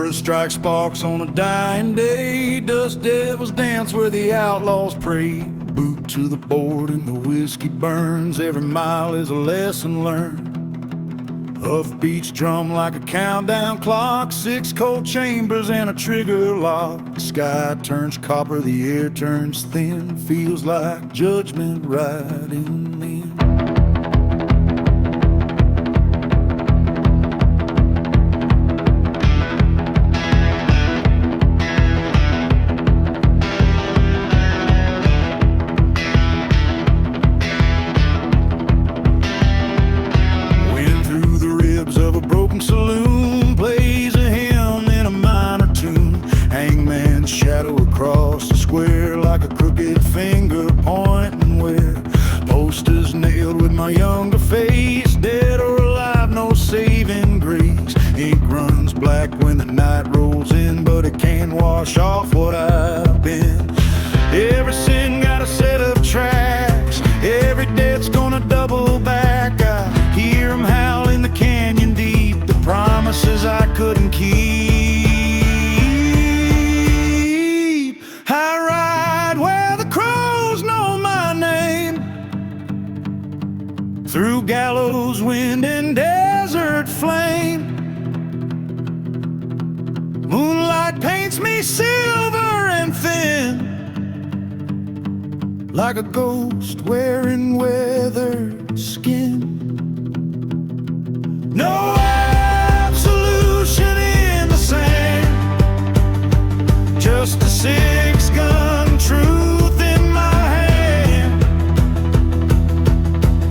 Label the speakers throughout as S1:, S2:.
S1: chorus strikes sparks on a dying day. Dust devils dance where the outlaws pray. Boot to the board and the whiskey burns. Every mile is a lesson learned. Huff beats drum like a countdown clock. 6 cold chambers and a trigger lock. The sky turns copper, the air turns thin. Feels like judgment riding in. Saloon plays a hymn in a minor tune. Hangman's shadow across the square like a crooked finger pointing where. Posters nailed with my younger face. Dead or alive, no saving grace. Ink runs black when the night rolls in, but it can't wash off what I've been. Every sin got a set of tracks. Every debt's gonna double back. I hear 'em howl in the canyon deep. Promises I couldn't keep. I ride where the crows know my name. Through gallows wind and desert flame. Moonlight paints me silver and thin, like a ghost wearing weathered skin. No in the sand, just a 6-gun truth in my hand.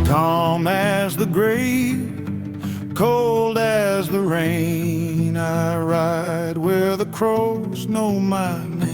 S1: Calm as the grave, cold as the rain. I ride where the crows know my name.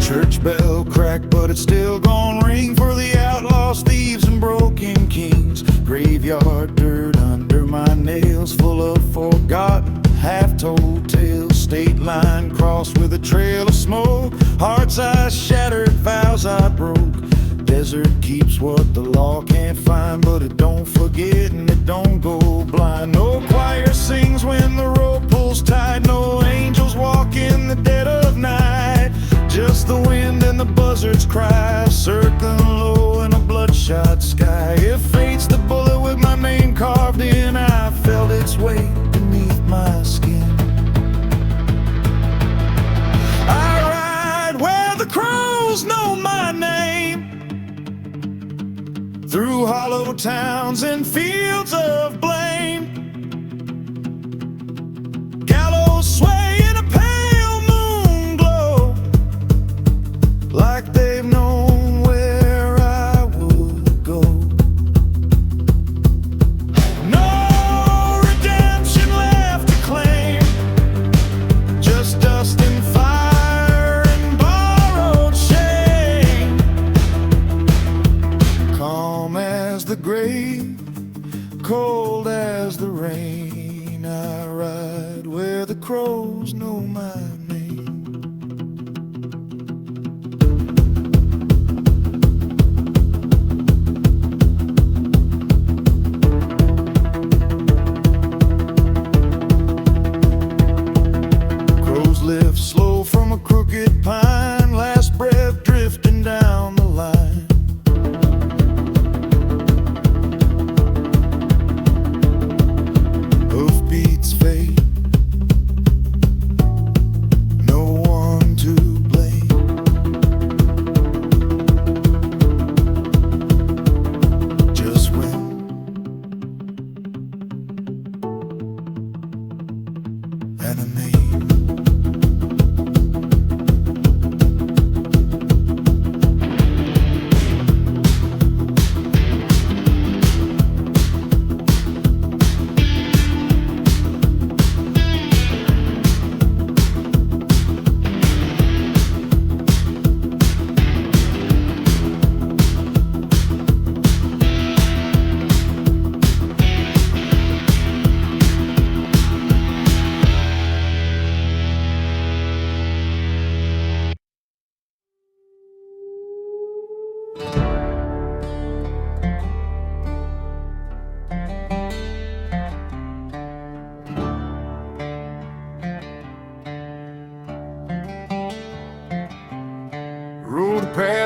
S1: Church bell crack, but it's still gonna ring for the outlaws, thieves, and broken kings. Graveyard dirt under my nails, full of forgotten, half-told tales. State line crossed with a trail of smoke. Hearts I shattered, vows I broke. Desert keeps what the law can't find, but it don't forget and it don't go blind. No choir sings when the rope pulls tight. No angels walk in the dead of night. Just the wind and the buzzard's cry, circling low in a bloodshot sky. If fate's the bullet with my name carved in, I felt its weight beneath my skin. I ride where the crows know my name. Through hollow towns and fields of blame. Gallows sway in a pale moon glow, like they've known where I would go. No redemption left to claim, just dust and fire and borrowed shame. Calm as the grave, cold as the rain. I ride where the crows know my name. Lift slow from a crooked pine, last breath drifting down the line. Hoofbeats fade,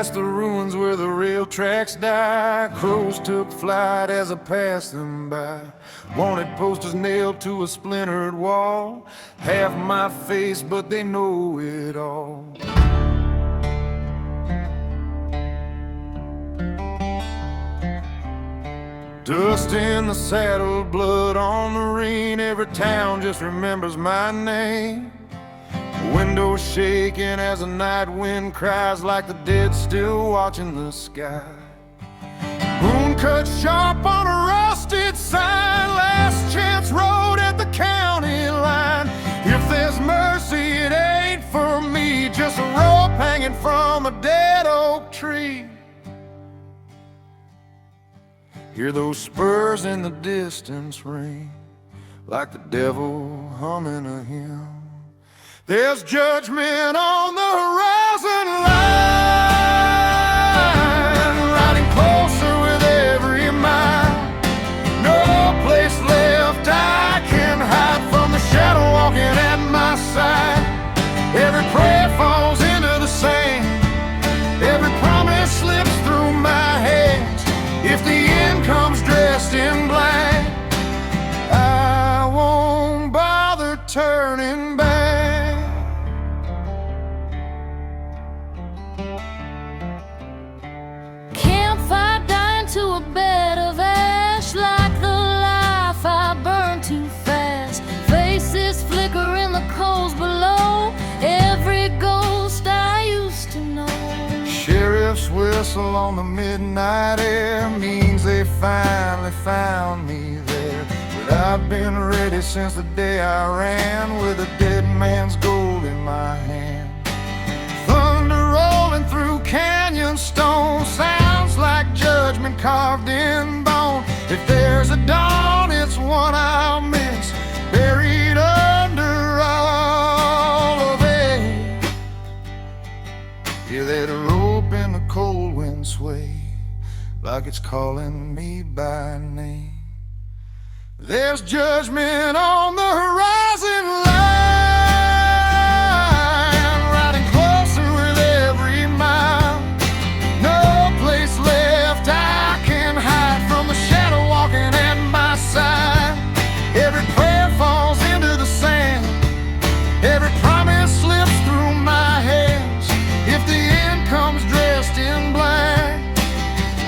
S1: past the ruins where the rail tracks die. Crows took flight as I passed them by. Wanted posters nailed to a splintered wall. Half my face, but they know it all. Dust in the saddle, blood on the rein. Every town just remembers my name. Windows shaking as a night wind cries, like the dead still watching the sky. Moon cut sharp on a rusted sign. Last chance road at the county line. If there's mercy, it ain't for me. Just a rope hanging from a dead oak tree. Hear those spurs in the distance ring, like the devil humming a hymn. There's judgment on the horizon line, riding closer with every mile. No place left I can hide from the shadow walking at my side. Every prayer falls into the sand. Every promise slips through my hands. If the end comes dressed in black, I won't bother turning back.
S2: To a bed of ash, like the life I burned too fast. Faces flicker in the coals below, every ghost I used to know.
S1: Sheriff's whistle on the midnight air means they finally found me there. But I've been ready since the day I ran, with a dead man's gold in my hand. Thunder rolling through canyon stone sounds like judgment carved in bone. If there's a dawn, it's one I'll miss, buried under all of it. Yeah, that rope in the cold wind sway, like it's calling me by name. There's judgment on the horizon line, riding closer with every mile. No place left I can hide from the shadow walking at my side. Every prayer falls into the sand. Every promise slips through my hands. If the end comes dressed in black,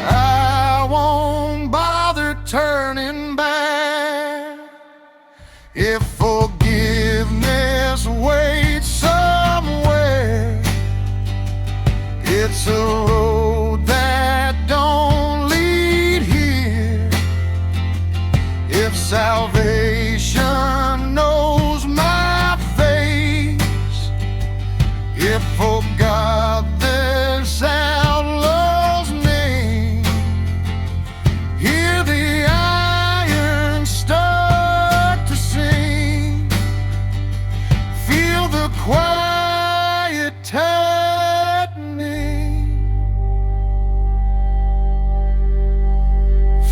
S1: I won't bother turning back. If forgiveness waits somewhere, it's a road that don't lead here. If salvation knows my face, if for God this outlaw's name, hear the iron start to sing, feel the quiet tightening.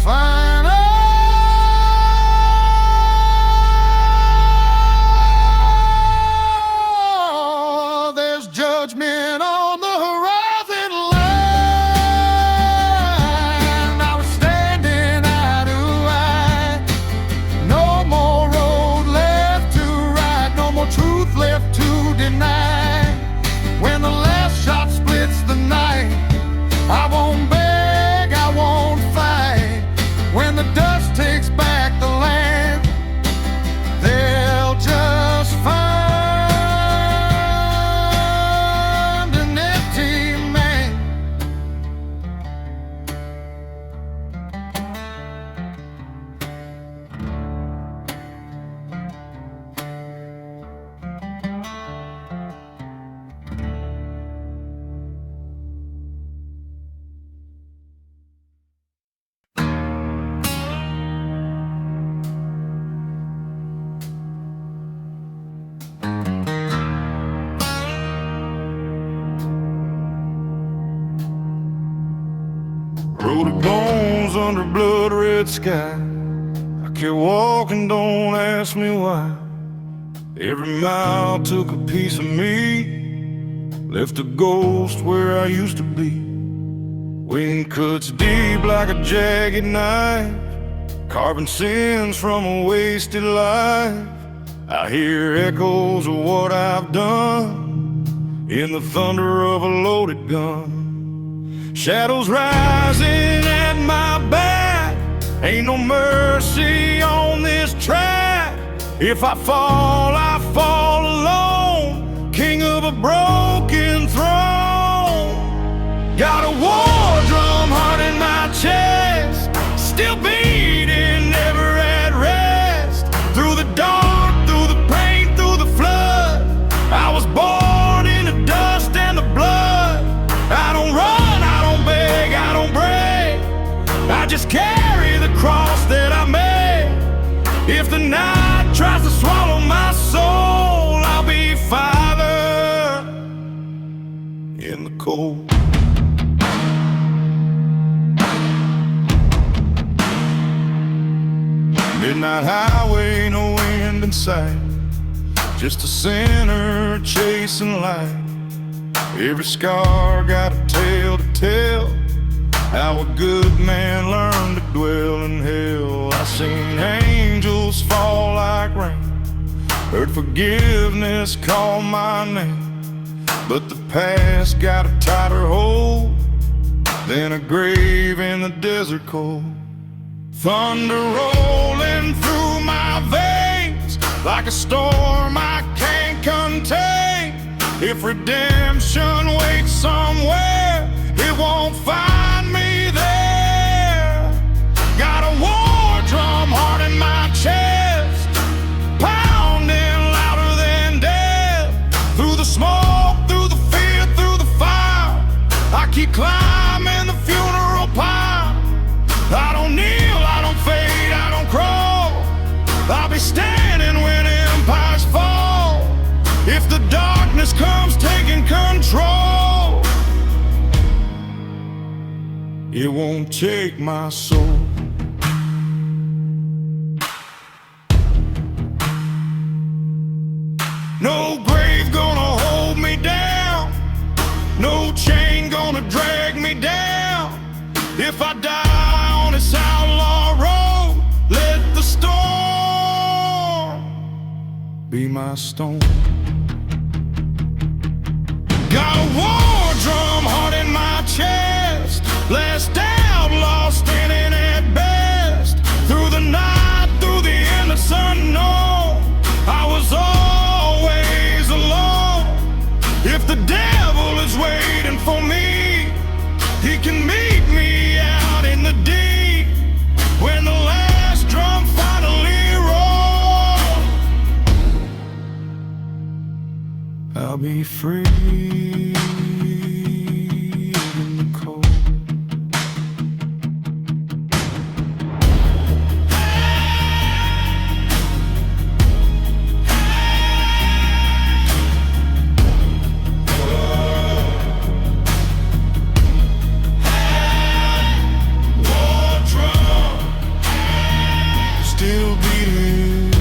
S1: Final, there's judgment on the horizon line. I was standing eye to eye. No more road left to ride, no more truth left to deny. When the last shot splits the night, I won't beg, I won't fight. When the dust takes back the land, they'll just find an empty man. Road of bones under blood red sky. I kept walking, don't ask me why. Every mile took a piece of me, left a ghost where I used to be. Wind cuts deep like a jagged knife, carving sins from a wasted life. I hear echoes of what I've done in the thunder of a loaded gun. Shadows rising at my back, ain't no mercy on this track. If I fall alone, king of a broken throne. Got a war drum heart in my chest, still beating, never at rest. Through the dark, through the pain, through the flood, I was born in the dust and the blood. I don't run, I don't beg, I don't break, I just carry the cross that I made. If the night tries to swallow my soul, I'll be fire in the cold. Midnight highway, no wind in sight, just a sinner chasing light. Every scar got a tale to tell, how a good man learned to dwell in hell. I seen angels fall like rain, heard forgiveness call my name, but the past got a tighter hold than a grave in the desert cold. Thunder rolling through my veins like a storm I can't contain. If redemption waits somewhere, it won't find me there. Got a war drum heart in my chest, pounding louder than death. Through the smoke, through the fear, through the fire, I keep climbing the funeral pile. I don't kneel, I don't fade, I don't crawl, I'll be standing when empires fall. If the darkness comes taking control, it won't take my soul. No grave gonna hold me down, no chain gonna drag me down. If I die on this outlaw road, let the storm be my stone. Got a war drum heart in my chest, last outlaw standing at best. Through the night, through the endless unknown, I was always alone. If the devil is waiting for me, he can meet me out in the deep. When the last drum finally rolls, I'll be free in the cold. War drum, still beating.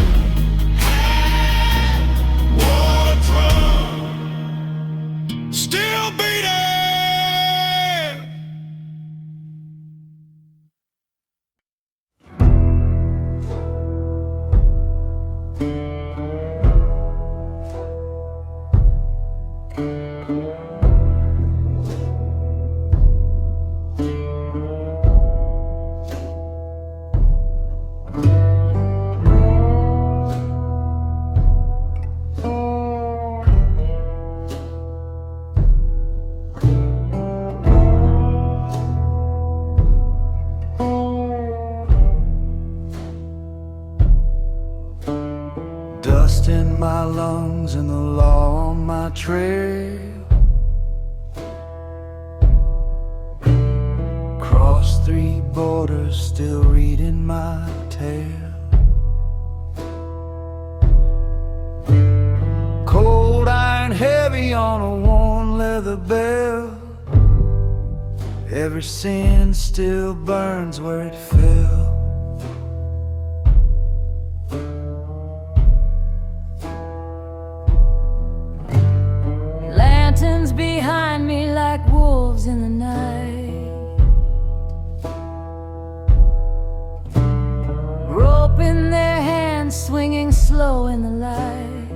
S1: War drum, still beating. Dust in my lungs and the law on my trail. Crossed 3 borders, still reading my tale. Cold iron heavy on a worn leather belt. Every sin still burns where it fell.
S2: Lanterns behind me like wolves in the night. swinging slow in the light.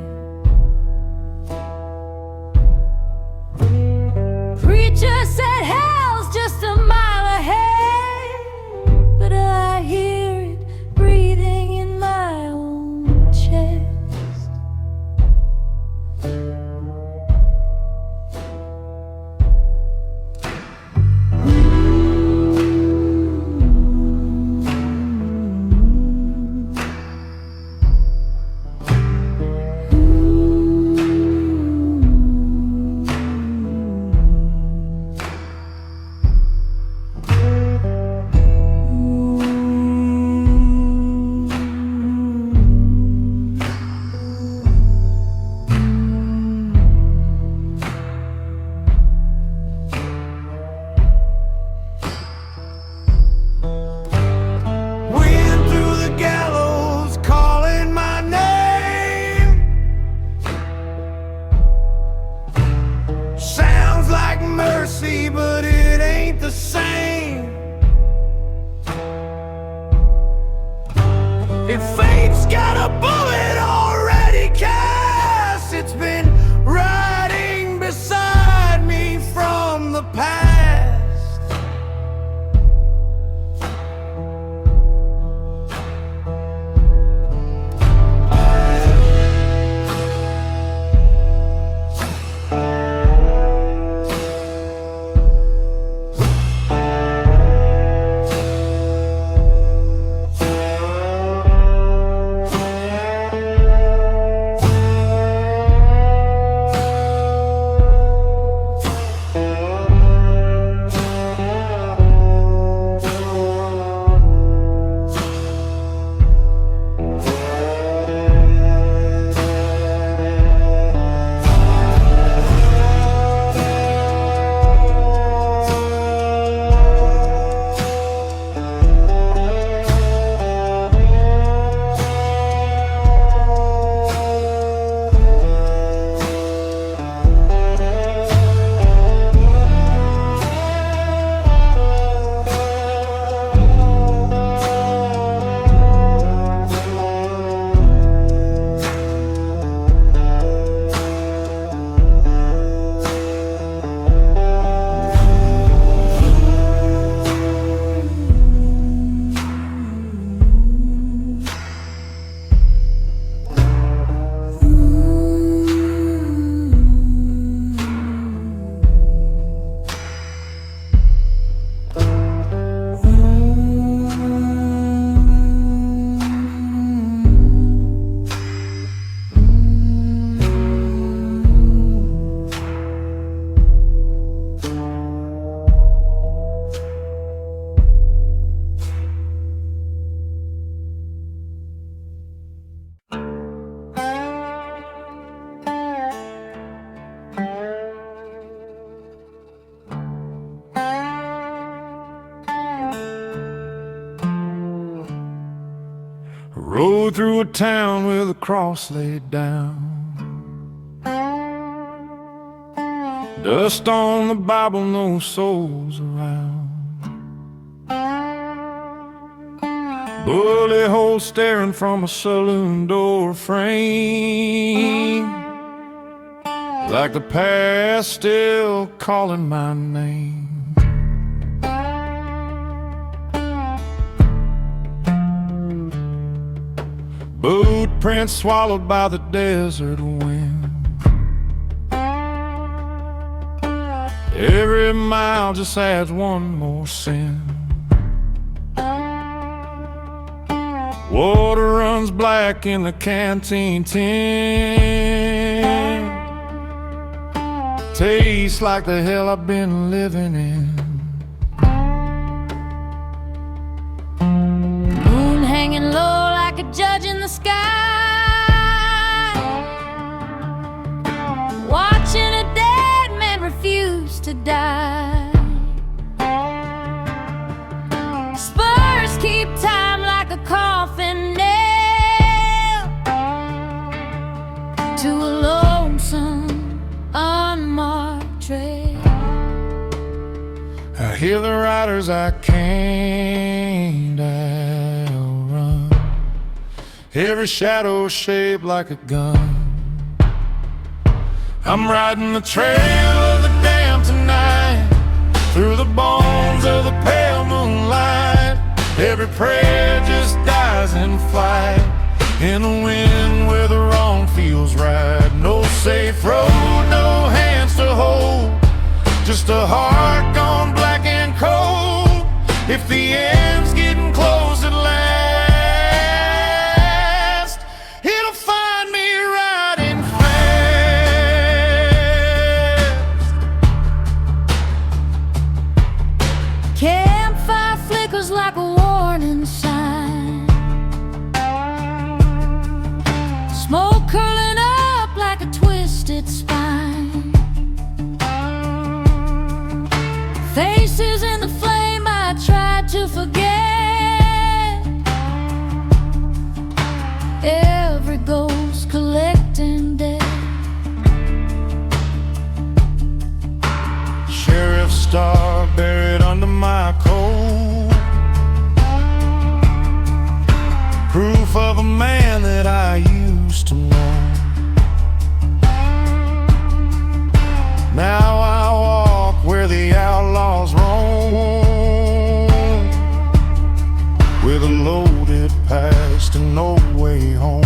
S2: Preacher said hell's just a mile ahead, but I hear it breathing in my own chest.
S1: But it ain't the same. If fate's got a bullet already cast, it's been riding beside me from the past. Rode through a town with a cross laid down, dust on the Bible, no souls around. Bullet hole staring from a saloon door frame, like the past still calling my name. Boot prints swallowed by the desert wind. Every mile just adds one more sin. Water runs black in the canteen tin. Tastes like the hell I've been living in.
S2: Moon hanging low like a judge in the sky, watching a dead man refuse to die. Spurs keep time like a coffin nail to a lonesome unmarked trail.
S1: I hear the riders I can't outrun, every shadow shaped like a gun. I'm riding the trail of the damned tonight, through the bones of the pale moonlight. Every prayer just dies in flight, in the wind where the wrong feels right. No safe road, no hands to hold, just a heart gone black and cold. If the end's getting close at last, it'll find me riding fast.
S2: Campfire flickers like a warning sign, smoke curling up like a twisted spine. Faces in the flame I tried to forget. Every ghost collecting dead.
S1: Sheriff's star buried under my coat, proof of a man that I used to know. Now I walk where the outlaws roam, with a loaded past and no way home.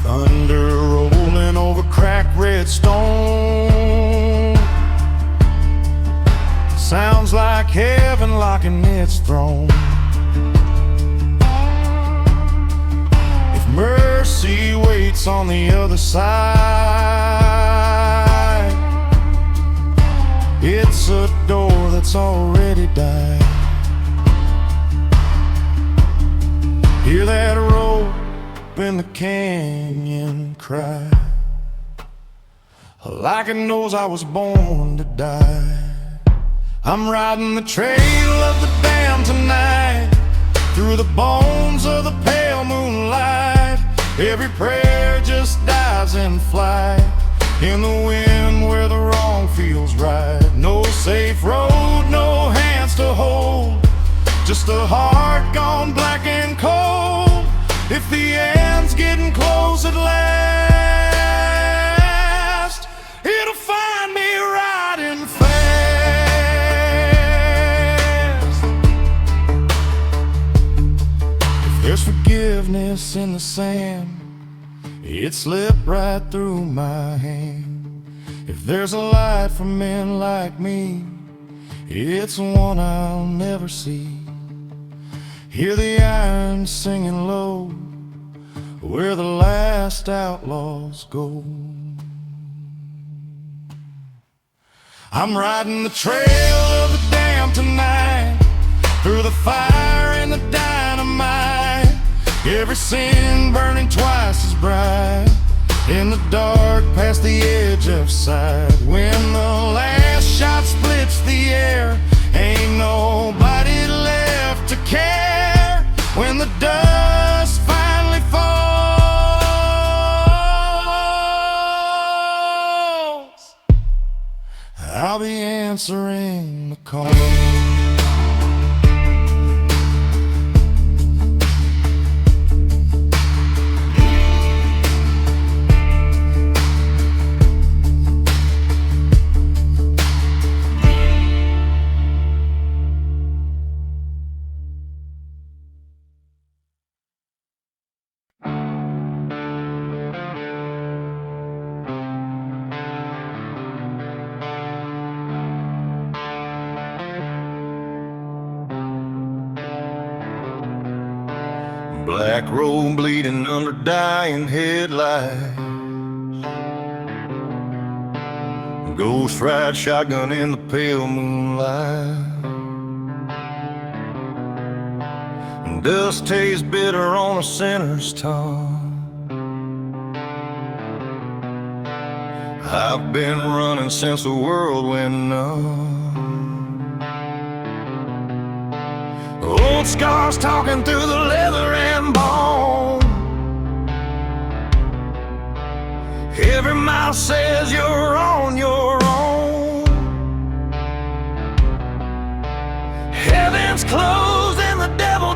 S1: Thunder rolling over cracked red stone, sounds like heaven locking its throne. If mercy waits on the other side, it's a door that's already died. Hear that rope in the canyon cry, like it knows I was born to die. I'm riding the trail of the damned tonight, through the bones of the pale moonlight. Every prayer just dies in flight, in the wind where the wrong feels right. No safe road, no hands to hold, just a heart gone black and cold. If the end's getting close at last, it'll find me riding fast. If there's forgiveness in the sand, it slipped right through my hand. If there's a light for men like me, it's one I'll never see. Hear the iron singing low, where the last outlaws go. I'm riding the trail of the damned tonight, through the fire and the dynamite. Every sin burning twice as bright, in the dark past the edge of sight. When the last shot splits the air, ain't nobody left to care. When the dust finally falls, I'll be answering the call. Black road bleeding under dying headlights, ghost ride shotgun in the pale moonlight. Dust tastes bitter on a sinner's tongue. I've been running since the world went numb. Old scars talking through the leather and bone. Every mouth says you're on your own. Heaven's closed and the devil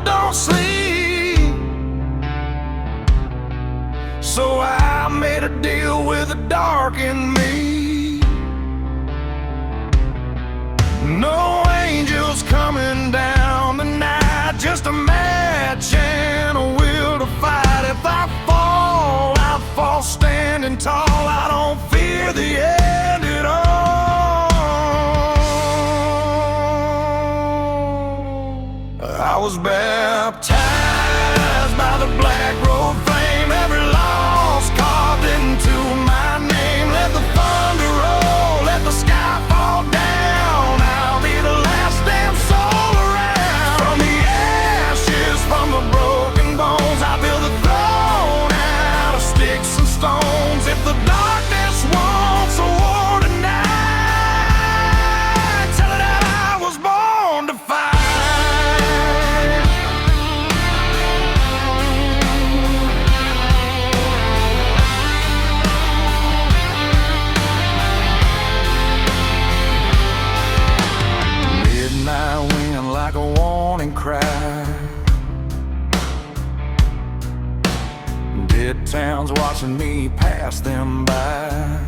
S1: to deal with the dark in me. No angels coming down tonight, just a match and a will to fight. If I fall standing tall. I don't fear the end at all. I was baptized by the black road flame, every loss carved into my name. Let the thunder roll, let the sky fall down. I'll be the last damn soul around. From the ashes, from the broken bones, I build a throne out of sticks and stones. If the darkness wants a war tonight, tell it that I was born to fight. Midnight wind like a warning cry. Dead towns watching me pass them by.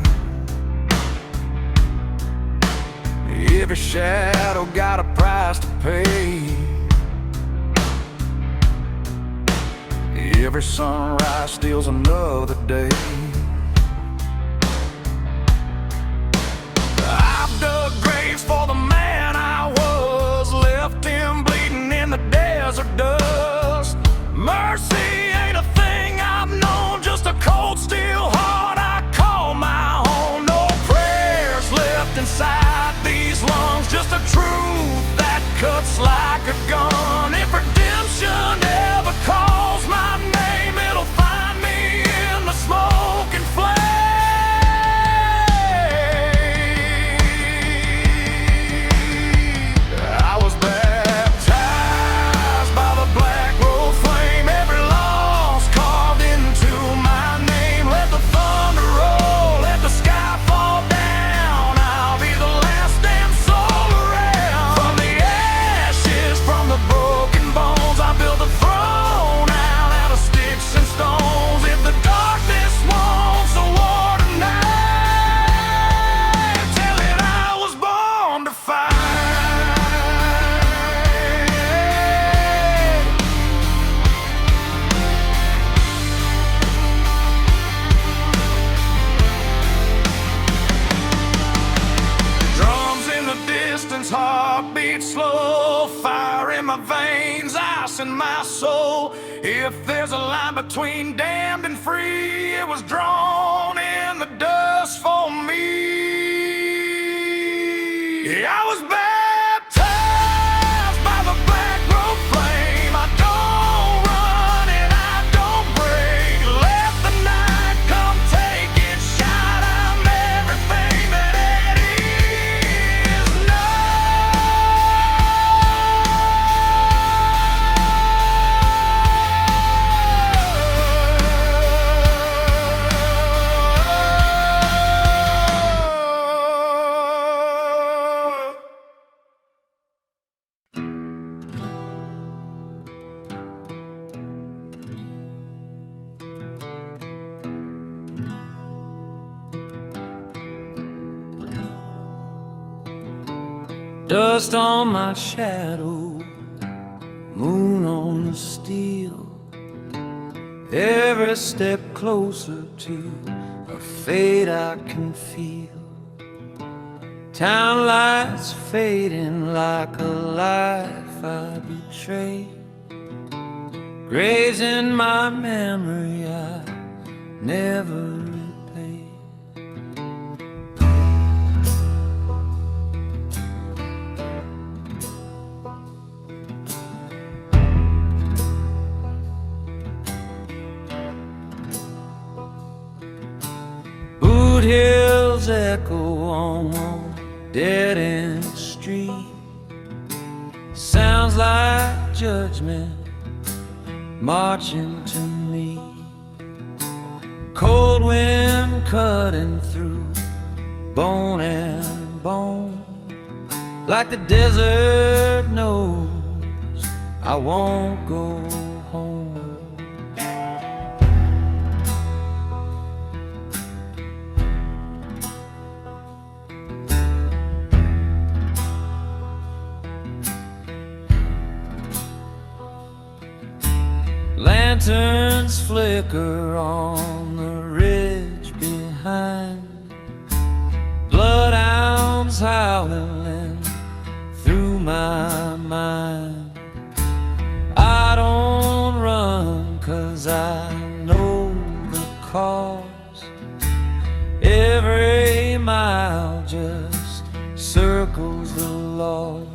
S1: Every shadow got a price to pay. Every sunrise steals another day. I've dug graves for the man I was, left him bleeding in the desert dust. Mercy ain't a thing I've known, just a cold steel heart I call my own. No prayers left inside these lungs, just a truth that cuts like a gun. If redemption ever calls my name, it'll find me in the smoke and flame. I was baptized by the black road flame, every loss carved into my name. Let the thunder roll, let the sky fall down. I'll be the last damn soul around. From the ashes, from the broken bones, I build a throne out of sticks and stones. If the darkness wants a war tonight, tell it I was born to fight. Drums in the distance, heartbeat slow, fire in my veins, ice in my soul. If there's a line between damned and free, it was drawn in the dust for me. I was baptized by the black road flame. I don't run and I don't break. Let the night come take its shot. I'm everything that it is
S3: Dust on my shadow, moon on the steel. Every step closer to a fate I can feel. Town lights fading like a life I betrayed. Graves in my memory I never repay. Boot hills echo on a dead-end street. Sounds like judgment marching to me. Cold wind cutting through bone and bone. Like the desert knows I won't go home. Lanterns flicker on the ridge behind, bloodhounds howling through my mind. I don't run 'cause I know the cause. Every mile just circles the laws.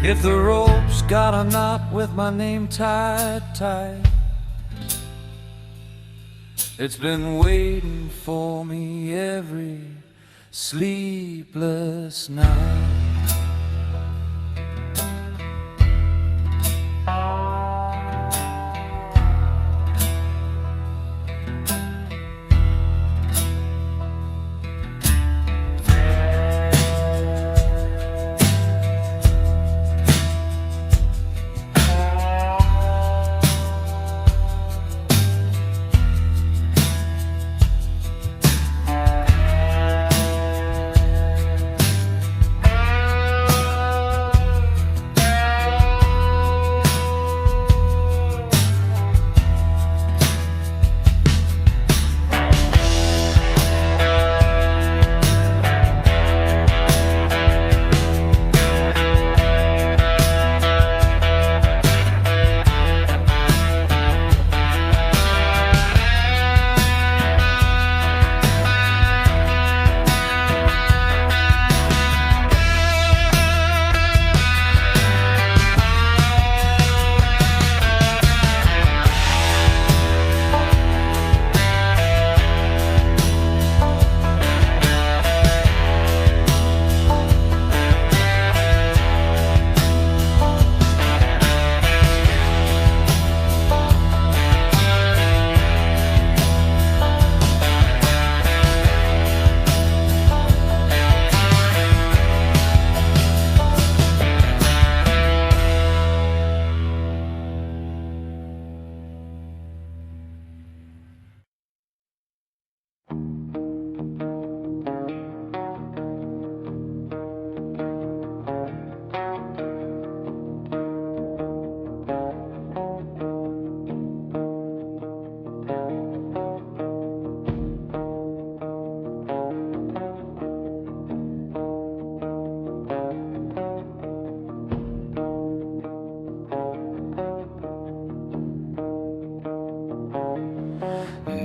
S3: If the rope's got a knot with my name tied tight, it's been waiting for me every sleepless night.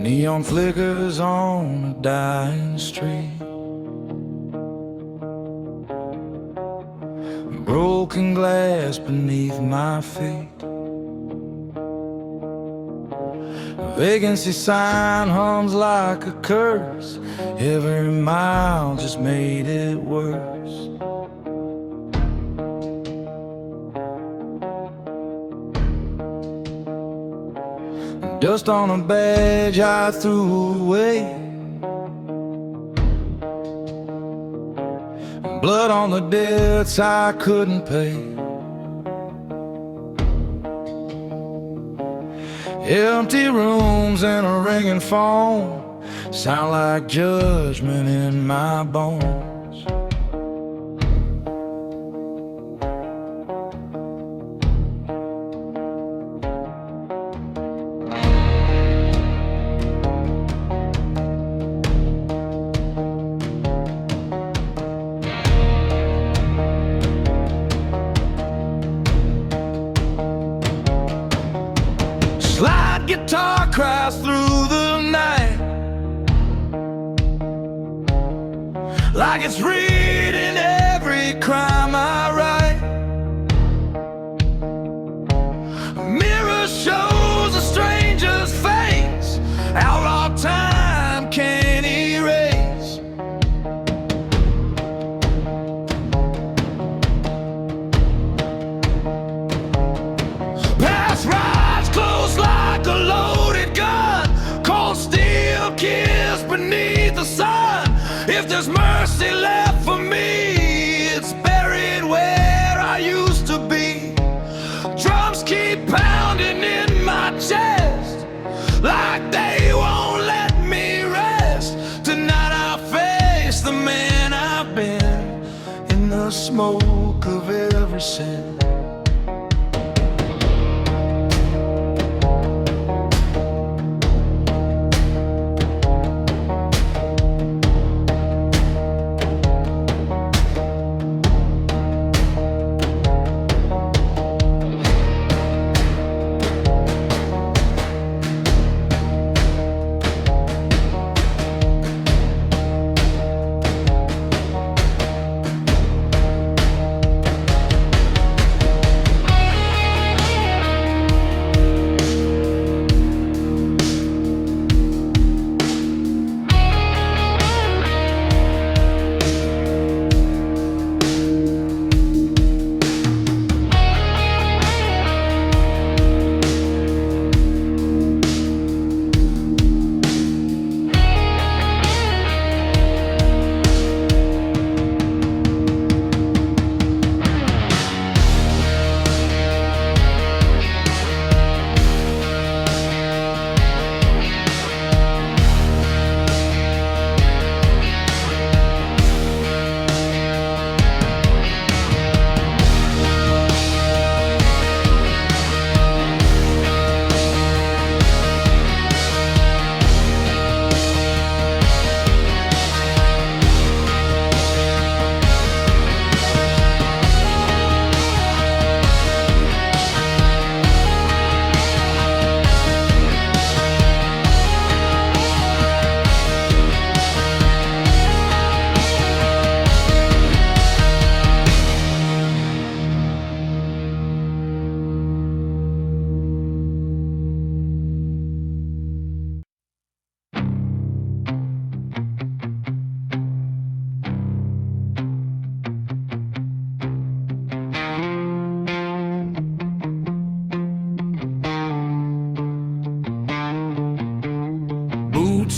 S1: Neon flickers on a dying street, broken glass beneath my feet. A vacancy sign hums like a curse. Every mile just made it worse. Dust on a badge I threw away, blood on the debts I couldn't pay. Empty rooms and a ringing phone sound like judgment in my bones. Slide guitar cries through the night, like it's reading every crime I write. A mirror shows a stranger's face, outlaw time can't erase. Past rides close like a loaded gun, cold steel key
S3: mercy left for me. It's buried where I used to be. Drums keep pounding in my chest like they won't let me rest. Tonight I'll face the man I've been in the smoke of every sin.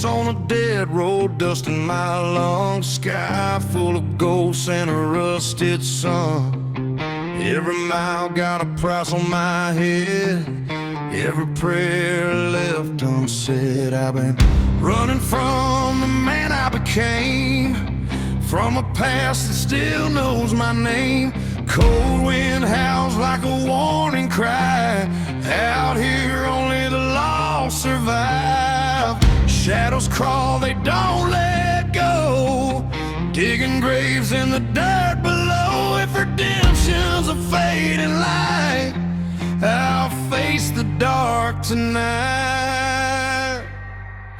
S3: On a dead road, dust in my lungs, sky full of ghosts and a rusted sun. Every mile got a price on my head, every prayer left unsaid. I've been running from the man I became, from a past that still knows my name. Cold wind howls like a warning cry. Out here only the lost survive. Shadows crawl, they don't let go, digging graves in the dirt below. If redemption's a fading light, I'll face the dark tonight.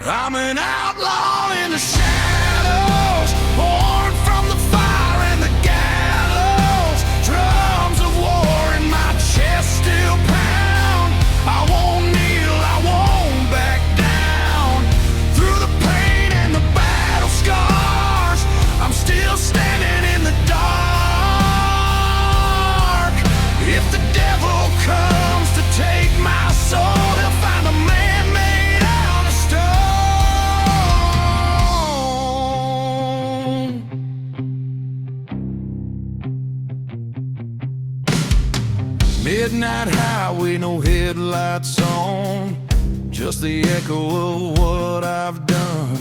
S3: I'm an outlaw in the shadows, born from the fire and the gallows. Drums of war in my chest still pound. I won't kneel, I won't back down. Through the pain and the battle scars, I'm still standing in the dark. If the devil comes to take my soul, he'll find a man made out of stone. Midnight highway, no headlights on, just the echo of what I've done.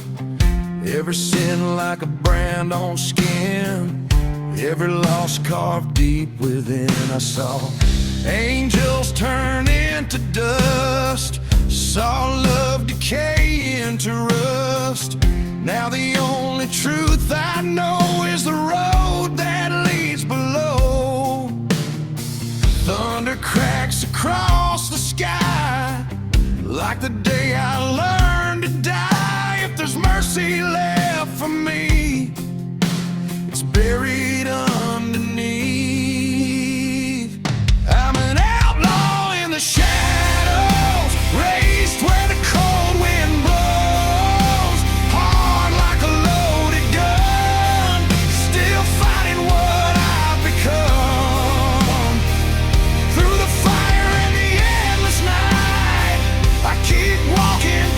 S3: Every sin like a brand on skin, every loss carved deep within. I saw angels turn into dust, saw love decay into rust. Now the only truth I know is the road that leads below. Thunder cracks across the sky, like the day I learned to die. If there's mercy left for me, it's buried underneath. I'm an outlaw in the shadows, raised where the cold wind blows. Hard like a loaded gun, still fighting what I've become. Through the fire and the endless night, I keep walking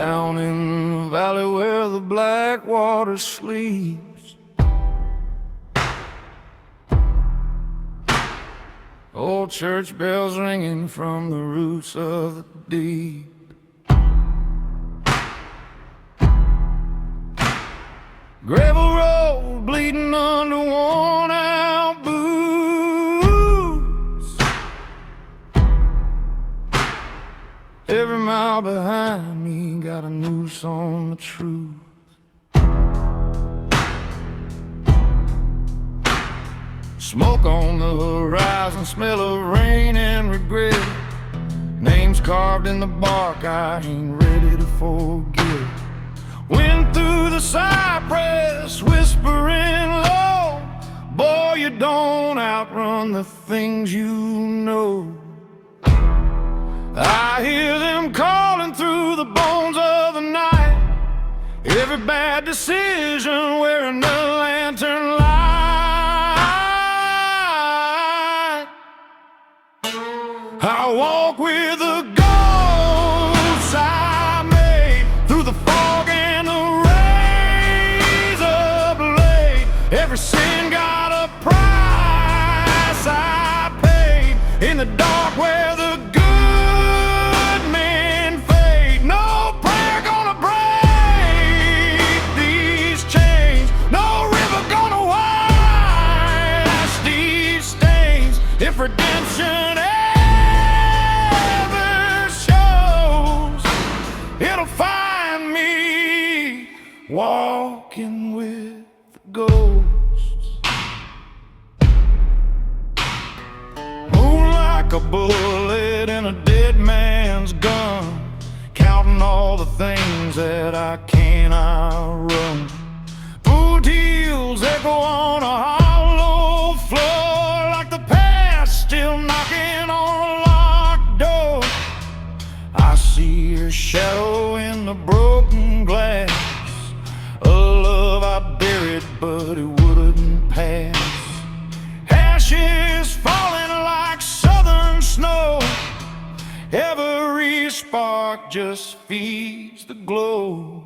S3: down in the valley where the black water sleeps. Old church bells ringing from the roots of the deep. Gravel road bleeding under worn out boots. Every mile behind me got a noose on the truth. Smoke on the horizon, smell of rain and regret. Names carved in the bark I ain't ready to forget. Wind through the cypress, whispering low. Boy, you don't outrun the things you know. I hear them calling through the bones of the night. Every bad decision wearing a lantern light. I walk with the ghosts I made through the fog and the razor blade. Every sin got a price I paid in the dark where the good men fade. No prayer gonna break these chains. No river gonna wash these stains. If redemption walking with the ghosts. Moon like a bullet in a dead man's gun, counting all the things that I cannot run. Boot heels echo on a hollow floor, like the past still knocking on a locked door. I see your shadow in the broken glass, a love I buried but it wouldn't pass. Ashes falling like southern snow. Every spark just feeds the glow.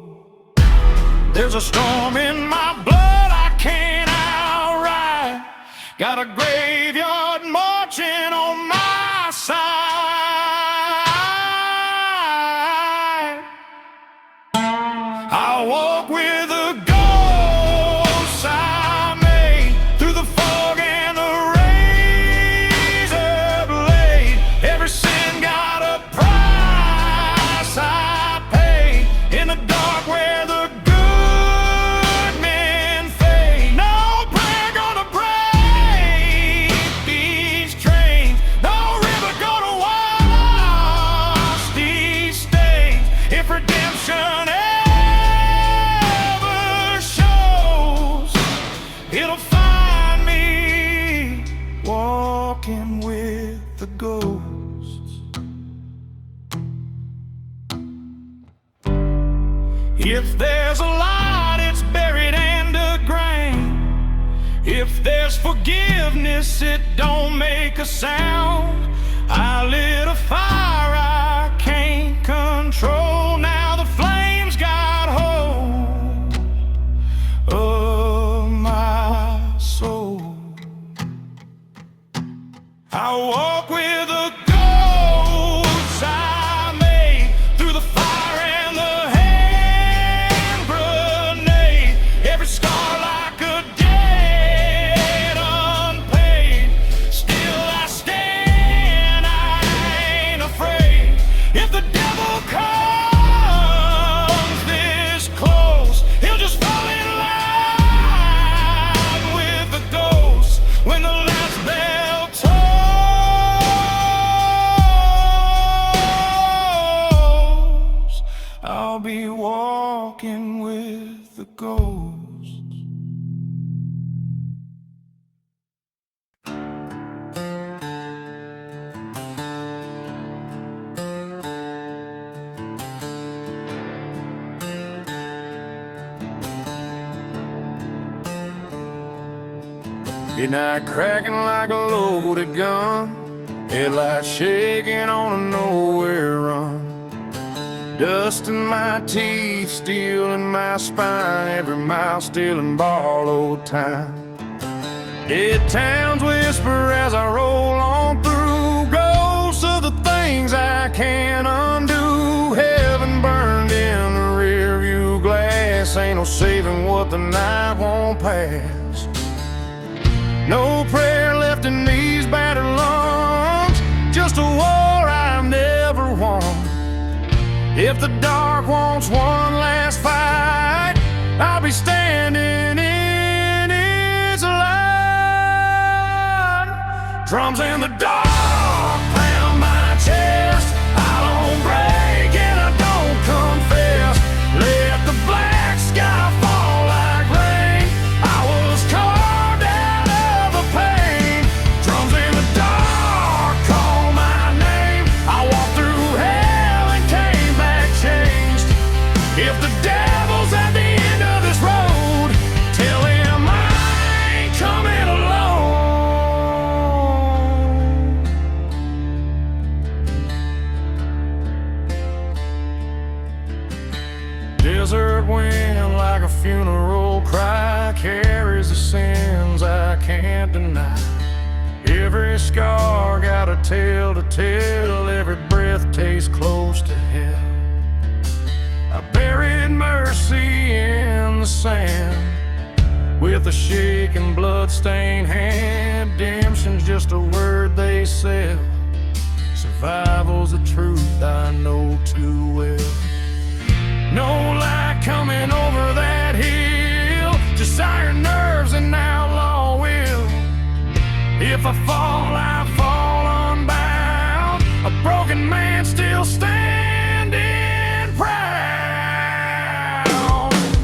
S3: There's a storm in my blood I can't outride. Got a graveyard marching on my side. I walk with the ghosts I made through the fog and the razor blade. Every sin got a price I paid in the dark where the good men fade. No prayer gonna break these trains. No river gonna wash these stains. If redemption it'll find me walking with the ghosts. If there's a light, it's buried underground. If there's forgiveness, it don't make a sound. I lit a fire I can't control. Now the flames got hold of my soul. I walk with the ghosts I made through the fire and the hand grenade. Every scar like a debt unpaid. Still I stand, I ain't afraid. If the devil comes this close, he'll just fall in line with the ghosts. When the last bell tolls, I'll be walking with the ghosts. Midnight cracking like a loaded gun, headlights shaking on a nowhere run. Dust in my teeth, steel in my spine, every mile still in borrowed time. Dead towns whisper as I roll on through, ghosts of the things I can't undo. Heaven burned in the rearview glass, ain't no saving what the night won't pass. No prayer left in these battered lungs, just a war I've never won. If the dark wants one last fight, I'll be standing in its line. Drums in the dark pound my chest, I don't break and I don't confess. Let the black sky fall like rain, I was carved out of the pain. Drums in the dark call my name, I walked through hell and came back changed. If the devil's at the end of this road, tell him I ain't coming alone. Desert wind like a funeral cry carries the sins I can't deny. Every scar got a tale to tell, every breath tastes close to hell. I buried mercy in the sand with a shaking, blood-stained hand. Redemption's just a word they sell, survival's the truth I know too well. No light coming over that hill, just iron nerves and outlaw will. If I fall, I fall unbound, a broken man still standing proud.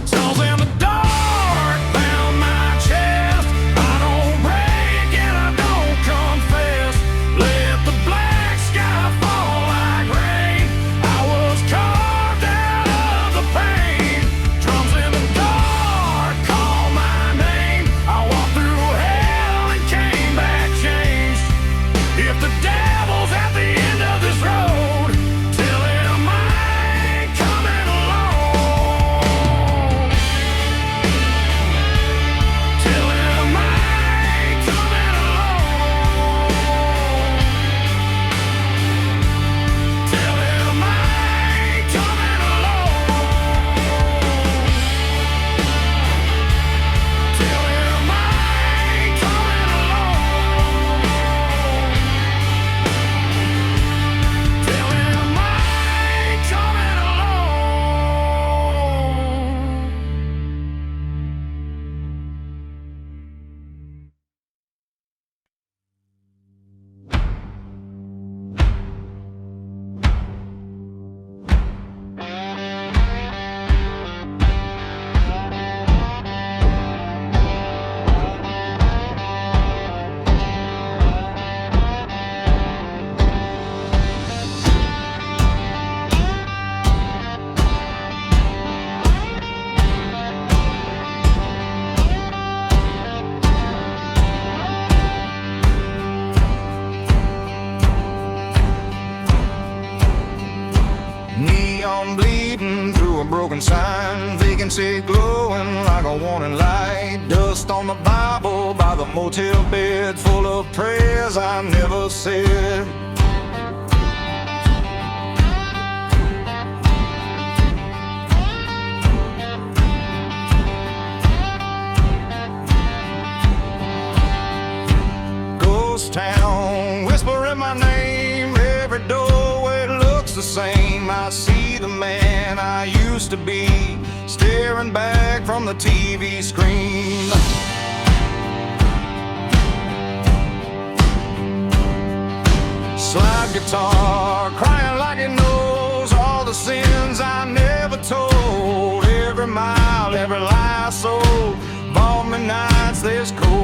S3: Souls in the dark bound my chest, I don't break and I don't confess. Let the black sky fall like rain, I was carved out of the pain. Drums in the dark call my name, I walked through hell and came back changed. If the devil's at the end of this road, tell him I ain't coming alone. Tell him I ain't coming alone. Tell him I ain't coming alone. Tell him I ain't coming alone. Tell him I ain't coming neon bleeding through a broken sign, vacancy glowing like a warning light. Dust on the Bible by the motel bed, full of prayers I never said. Ghost town, whispering my name, every doorway looks the same. I see the man I used to be, staring back from the TV screen. Slide guitar, crying like it knows all the sins I never told. Every mile, every lie sold, balmy nights, there's cold.